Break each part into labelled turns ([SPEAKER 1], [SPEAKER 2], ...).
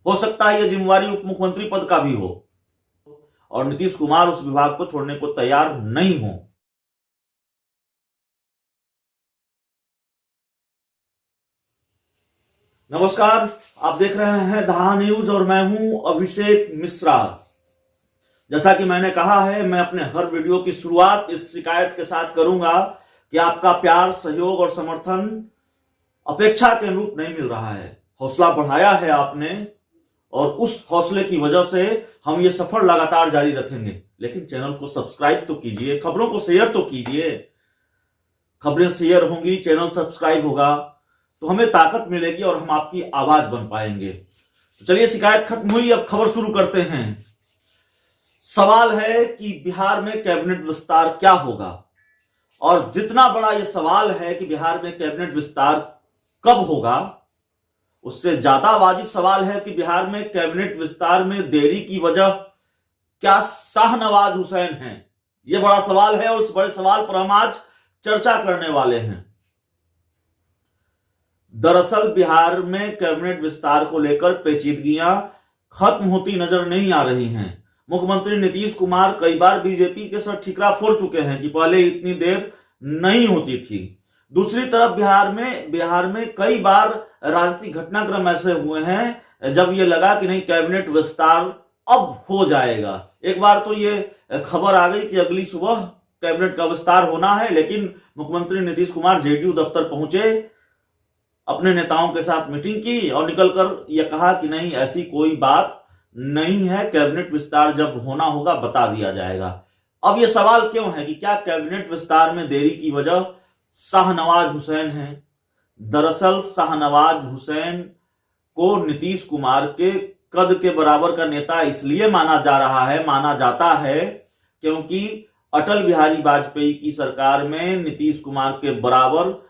[SPEAKER 1] हो सकता है यह जिम्मेवारी उप मुख्यमंत्री पद का भी हो और नीतीश कुमार उस विभाग को छोड़ने को तैयार नहीं हो। नमस्कार, आप देख रहे हैं धा न्यूज और मैं हूं अभिषेक मिश्रा। जैसा कि मैंने कहा है, मैं अपने हर वीडियो की शुरुआत इस शिकायत के साथ करूंगा कि आपका प्यार, सहयोग और समर्थन अपेक्षा के अनुरूप नहीं मिल रहा है। हौसला बढ़ाया है आपने और उस हौसले की वजह से हम ये सफर लगातार जारी रखेंगे। लेकिन चैनल को सब्सक्राइब तो कीजिए, खबरों को शेयर तो कीजिए। खबरें शेयर होंगी, चैनल सब्सक्राइब होगा तो हमें ताकत मिलेगी और हम आपकी आवाज बन पाएंगे। तो चलिए, शिकायत खत्म हुई, अब खबर शुरू करते हैं। सवाल है कि बिहार में कैबिनेट विस्तार क्या होगा, और जितना बड़ा यह सवाल है कि बिहार में कैबिनेट विस्तार कब होगा, उससे ज्यादा वाजिब सवाल है कि बिहार में कैबिनेट विस्तार में देरी की वजह क्या शाहनवाज हुसैन हैं। यह बड़ा सवाल है और उस बड़े सवाल पर हम आज चर्चा करने वाले हैं। दरअसल बिहार में कैबिनेट विस्तार को लेकर पेचीदगियां खत्म होती नजर नहीं आ रही हैं। मुख्यमंत्री नीतीश कुमार कई बार बीजेपी के सर ठिकरा फोड़ चुके हैं कि पहले इतनी देर नहीं होती थी। दूसरी तरफ बिहार में कई बार राजनीतिक घटनाक्रम ऐसे हुए हैं जब यह लगा कि नहीं, कैबिनेट विस्तार अब हो जाएगा। एक बार तो ये खबर आ गई कि अगली सुबह कैबिनेट का विस्तार होना है, लेकिन मुख्यमंत्री नीतीश कुमार जेडीयू दफ्तर पहुंचे, अपने नेताओं के साथ मीटिंग की और निकलकर यह कहा कि नहीं, ऐसी कोई बात नहीं है, कैबिनेट विस्तार जब होना होगा बता दिया जाएगा। अब यह सवाल क्यों है कि क्या कैबिनेट विस्तार में देरी की वजह शाहनवाज हुसैन है? दरअसल शाहनवाज हुसैन को नीतीश कुमार के कद के बराबर का नेता इसलिए माना जाता है क्योंकि अटल बिहारी वाजपेयी की सरकार में नीतीश कुमार के बराबर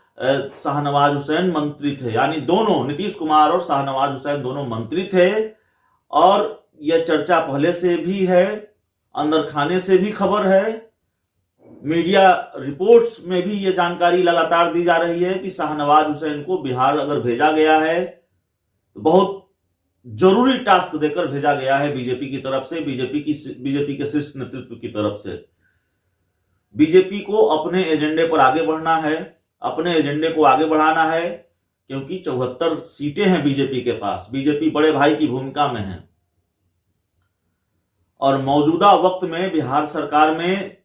[SPEAKER 1] शाहनवाज हुसैन मंत्री थे। यानी दोनों, नीतीश कुमार और शाहनवाज हुसैन दोनों मंत्री थे। और यह चर्चा पहले से भी है, अंदर खाने से भी खबर है, मीडिया रिपोर्ट्स में भी यह जानकारी लगातार दी जा रही है कि शाहनवाज हुसैन को बिहार अगर भेजा गया है तो बहुत जरूरी टास्क देकर भेजा गया है बीजेपी की तरफ से, बीजेपी के शीर्ष नेतृत्व की तरफ से। बीजेपी को अपने एजेंडे पर आगे बढ़ना है, अपने एजेंडे को आगे बढ़ाना है, क्योंकि 74 सीटें हैं बीजेपी के पास। बीजेपी बड़े भाई की भूमिका में है और मौजूदा वक्त में बिहार सरकार में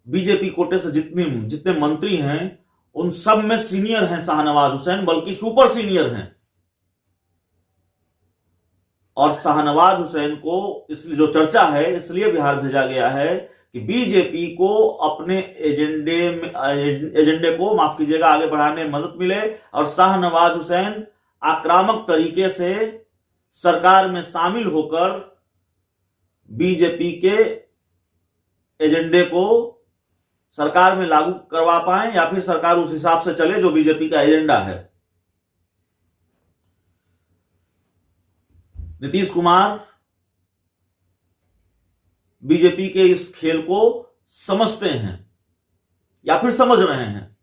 [SPEAKER 1] बीजेपी कोटे से जितने मंत्री हैं उन सब में सीनियर हैं शाहनवाज हुसैन, बल्कि सुपर सीनियर हैं। और शाहनवाज हुसैन को इसलिए जो चर्चा है इसलिए बिहार भेजा गया है कि बीजेपी को अपने एजेंडे को माफ कीजिएगा आगे बढ़ाने में मदद मिले और शाहनवाज हुसैन आक्रामक तरीके से सरकार में शामिल होकर बीजेपी के एजेंडे को सरकार में लागू करवा पाए, या फिर सरकार उस हिसाब से चले जो बीजेपी का एजेंडा है। नीतीश कुमार बीजेपी के इस खेल को समझते हैं या फिर समझ रहे हैं।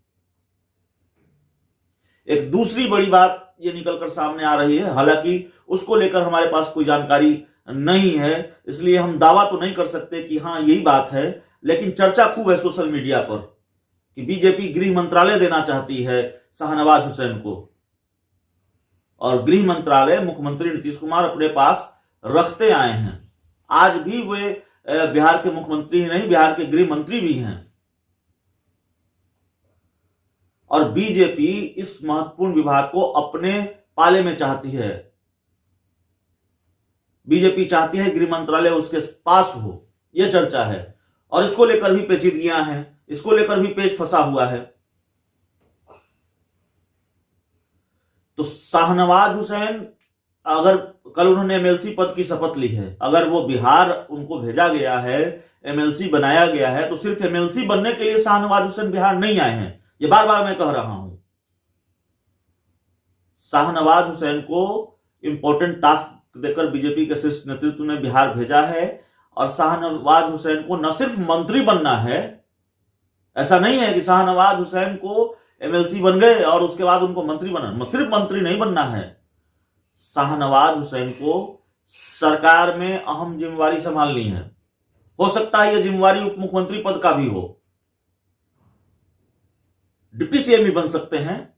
[SPEAKER 1] एक दूसरी बड़ी बात ये निकलकर सामने आ रही है, हालांकि उसको लेकर हमारे पास कोई जानकारी नहीं है, इसलिए हम दावा तो नहीं कर सकते कि हां यही बात है, लेकिन चर्चा खूब है सोशल मीडिया पर कि बीजेपी गृह मंत्रालय देना चाहती है शाहनवाज हुसैन को, और गृह मंत्रालय मुख्यमंत्री नीतीश कुमार अपने पास रखते आए हैं। आज भी वे बिहार के मुख्यमंत्री ही नहीं, बिहार के गृह मंत्री भी हैं। और बीजेपी इस महत्वपूर्ण विभाग को अपने पाले में चाहती है। बीजेपी चाहती है गृह मंत्रालय उसके पास हो, यह चर्चा है। और इसको लेकर भी पेचीदगियां हैं, इसको लेकर भी पेच फंसा हुआ है। तो शाहनवाज हुसैन, अगर कल उन्होंने एमएलसी पद की शपथ ली है, अगर वो बिहार उनको भेजा गया है, एमएलसी बनाया गया है, तो सिर्फ एमएलसी बनने के लिए शाहनवाज हुसैन बिहार नहीं आए हैं। ये बार बार मैं कह रहा हूं। शाहनवाज हुसैन को इंपॉर्टेंट टास्क देकर बीजेपी के शीर्ष नेतृत्व ने बिहार भेजा है, और शाहनवाज हुसैन को न सिर्फ मंत्री बनना है, ऐसा नहीं है कि शाहनवाज हुसैन को एमएलसी बन गए और उसके बाद उनको मंत्री बनना, सिर्फ मंत्री नहीं बनना है, शाहनवाज हुसैन को सरकार में अहम जिम्मेवारी संभालनी है। हो सकता है यह जिम्मेवारी उप मुख्यमंत्री पद का भी हो, डिप्टी सीएम भी बन सकते हैं,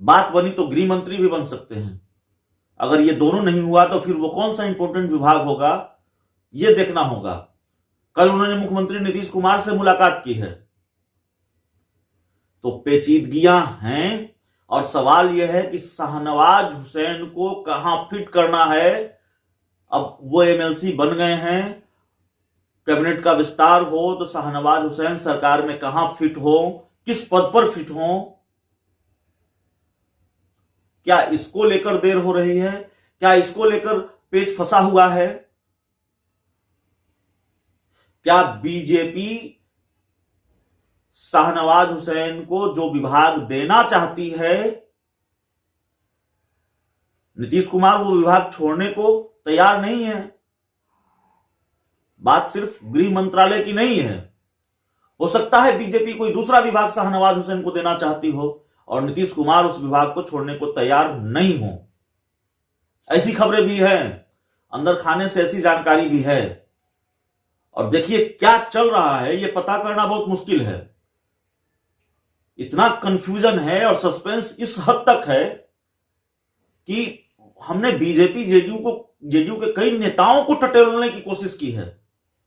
[SPEAKER 1] बात बनी तो गृह मंत्री भी बन सकते हैं। अगर ये दोनों नहीं हुआ तो फिर वो कौन सा इंपॉर्टेंट विभाग होगा, ये देखना होगा। कल उन्होंने मुख्यमंत्री नीतीश कुमार से मुलाकात की है, तो पेचीदगियां हैं और सवाल यह है कि शाहनवाज हुसैन को कहां फिट करना है। अब वो एमएलसी बन गए हैं, कैबिनेट का विस्तार हो तो शाहनवाज हुसैन सरकार में कहां फिट हो, किस पद पर फिट हो, क्या इसको लेकर देर हो रही है, क्या इसको लेकर पेच फंसा हुआ है? क्या बीजेपी शाहनवाज हुसैन को जो विभाग देना चाहती है, नीतीश कुमार वो विभाग छोड़ने को तैयार नहीं है? बात सिर्फ गृह मंत्रालय की नहीं है। हो सकता है बीजेपी कोई दूसरा विभाग शाहनवाज हुसैन को देना चाहती हो और नीतीश कुमार उस विभाग को छोड़ने को तैयार नहीं हो। ऐसी खबरें भी हैं, अंदर खाने से ऐसी जानकारी भी है। और देखिए क्या चल रहा है, यह पता करना बहुत मुश्किल है। इतना कंफ्यूजन है और सस्पेंस इस हद तक है कि हमने बीजेपी जेडीयू के कई नेताओं को टटोलने की कोशिश की है,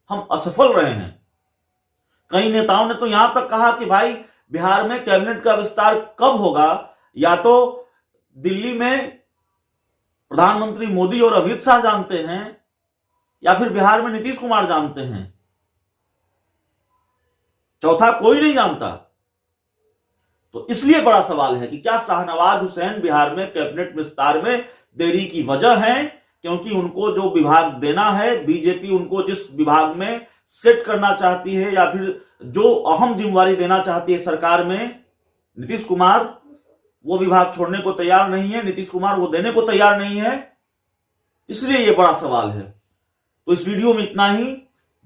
[SPEAKER 1] हम असफल रहे हैं। कई नेताओं ने तो यहां तक कहा कि भाई बिहार में कैबिनेट का विस्तार कब होगा, या तो दिल्ली में प्रधानमंत्री मोदी और अमित शाह जानते हैं या फिर बिहार में नीतीश कुमार जानते हैं, चौथा कोई नहीं जानता। तो इसलिए बड़ा सवाल है कि क्या शाहनवाज हुसैन बिहार में कैबिनेट विस्तार में देरी की वजह है क्योंकि उनको जो विभाग देना है, बीजेपी उनको जिस विभाग में सेट करना चाहती है या फिर जो अहम जिम्मेवारी देना चाहती है सरकार में, नीतीश कुमार वो विभाग छोड़ने को तैयार नहीं है, नीतीश कुमार वो देने को तैयार नहीं है। इसलिए ये बड़ा सवाल है। तो इस वीडियो में इतना ही।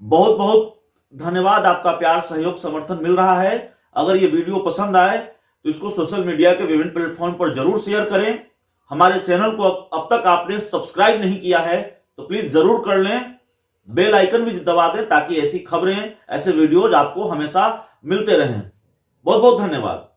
[SPEAKER 1] बहुत बहुत धन्यवाद, आपका प्यार सहयोग समर्थन मिल रहा है। अगर ये वीडियो पसंद आए तो इसको सोशल मीडिया के विभिन्न प्लेटफॉर्म पर जरूर शेयर करें। हमारे चैनल को अब तक आपने सब्सक्राइब नहीं किया है तो प्लीज जरूर कर लें, बेल आइकन भी दबा दें ताकि ऐसी खबरें, ऐसे वीडियोज आपको हमेशा मिलते रहें। बहुत बहुत धन्यवाद।